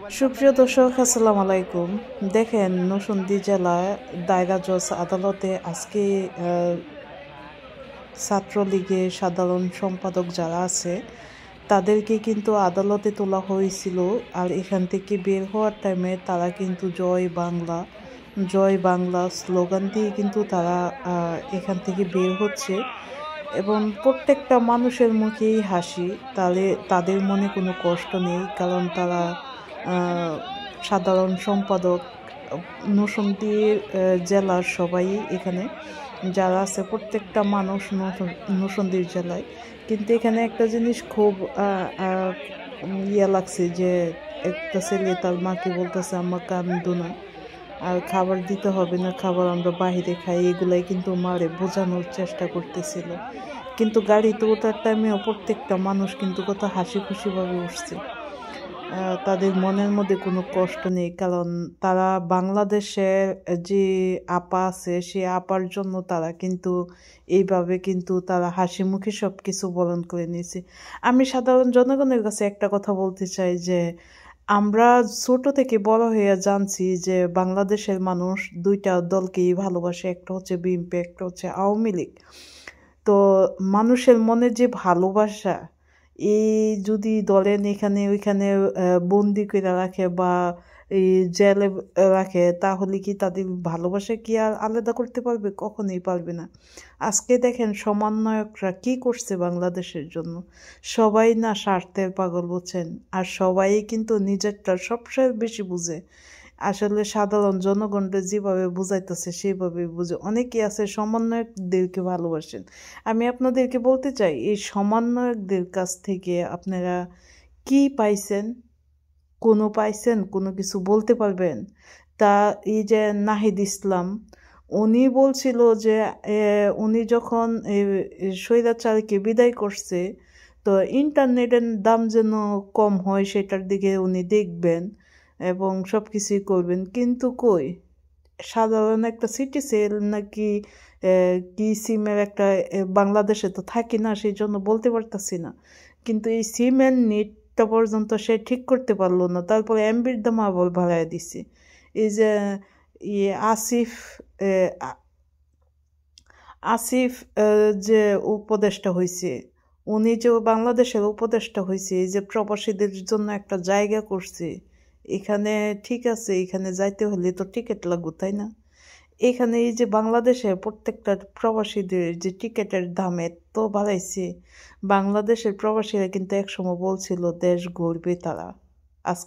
সুপ্রিয় দর্শক আসসালামু আলাইকুম। দেখেন নরসিংদী জেলায় দায়রা জজ আদালতে আজকে ছাত্রলীগের সাধারণ সম্পাদক যারা আছে তাদেরকে কিন্তু আদালতে তোলা হয়েছিল। আর এখান থেকে বের হওয়ার টাইমে তারা কিন্তু জয় বাংলা স্লোগান দিয়ে কিন্তু তারা এখান থেকে বের হচ্ছে এবং প্রত্যেকটা মানুষের মুখেই হাসি। তাদের মনে কোনো কষ্ট নেই, কারণ তারা সাধারণ সম্পাদক নরসিংদী জেলার সবাই এখানে যারা আছে প্রত্যেকটা মানুষ নরসিংদী জেলায়। কিন্তু এখানে একটা জিনিস খুব লাগছে যে একটা ছেলে তার মাকে বলতেছে আম্মা কান্দো না, আর খাবার দিতে হবে না, খাবার আমরা বাহিরে খাই, এগুলাই কিন্তু মারে বোঝানোর চেষ্টা করতেছিল। কিন্তু গাড়িতে ওঠার টাইমেও প্রত্যেকটা মানুষ কিন্তু কত হাসি খুশিভাবে উঠছে। তাদের মনের মধ্যে কোনো কষ্ট নেই, কারণ তারা বাংলাদেশের যে আপা আছে সে আপার জন্য তারা কিন্তু এইভাবে কিন্তু তারা হাসি মুখে সব কিছু বরণ করে নিয়েছে। আমি সাধারণ জনগণের কাছে একটা কথা বলতে চাই যে আমরা ছোট থেকে বড় হয়ে জানছি যে বাংলাদেশের মানুষ দুইটা দলকেই ভালোবাসে, একটা হচ্ছে বিএনপি, একটা হচ্ছে আওয়ামী লীগ। তো মানুষের মনে যে ভালোবাসা, এই যদি ধরেন এখানে ওইখানে বন্দি করে রাখে বা এই জেলে রাখে, তাহলে কি তাদের ভালোবাসা কি আর আলাদা করতে পারবে? কখনোই পারবে না। আজকে দেখেন সমন্বয়করা কি করছে বাংলাদেশের জন্য। সবাই না স্বার্থের পাগল, বুঝছেন, আর সবাই কিন্তু নিজেরটা সবচেয়ে বেশি বুঝে। আসলে সাধারণ জনগণকে যেভাবে বুঝাইতেছে সেভাবে বুঝে। অনেকেই আছে সমন্বয়কদেরকে ভালোবাসেন। আমি আপনাদেরকে বলতে চাই, এই সমন্বয়কদের কাছ থেকে আপনারা কি পাইছেন? কোনো কিছু বলতে পারবেন? তা এই যে নাহিদ ইসলাম, উনি বলছিল যে উনি যখন স্বৈরাচারকে বিদায় করছে, তো ইন্টারনেটের দাম যেন কম হয় সেটার দিকে উনি দেখবেন এবং সব কিছুই করবেন। কিন্তু কই, সাধারণ একটা সিটি সেল নাকি কি সিমের একটা বাংলাদেশে তো থাকি না, সেই জন্য বলতে পারতাছি না। কিন্তু এই সিমের নেটটা পর্যন্ত সে ঠিক করতে পারলো না, তারপরে এমবির দাম আবার বাড়ায় দিছে। এই যে ইয়ে আসিফ যে উপদেষ্টা হয়েছে, উনি যে বাংলাদেশের উপদেষ্টা হয়েছে, এই যে প্রবাসীদের জন্য একটা জায়গা করছে এখানে, ঠিক আছে, এখানে যাইতে হলে তো টিকিট লাগবে, তাই না? এখানে এই যে বাংলাদেশে প্রত্যেকটা প্রবাসীদের যে টিকিটের দাম এত বাড়াইছে, বাংলাদেশের প্রবাসীরা কিন্তু একসময় বলছিল দেশ গড়বে তারা। আজ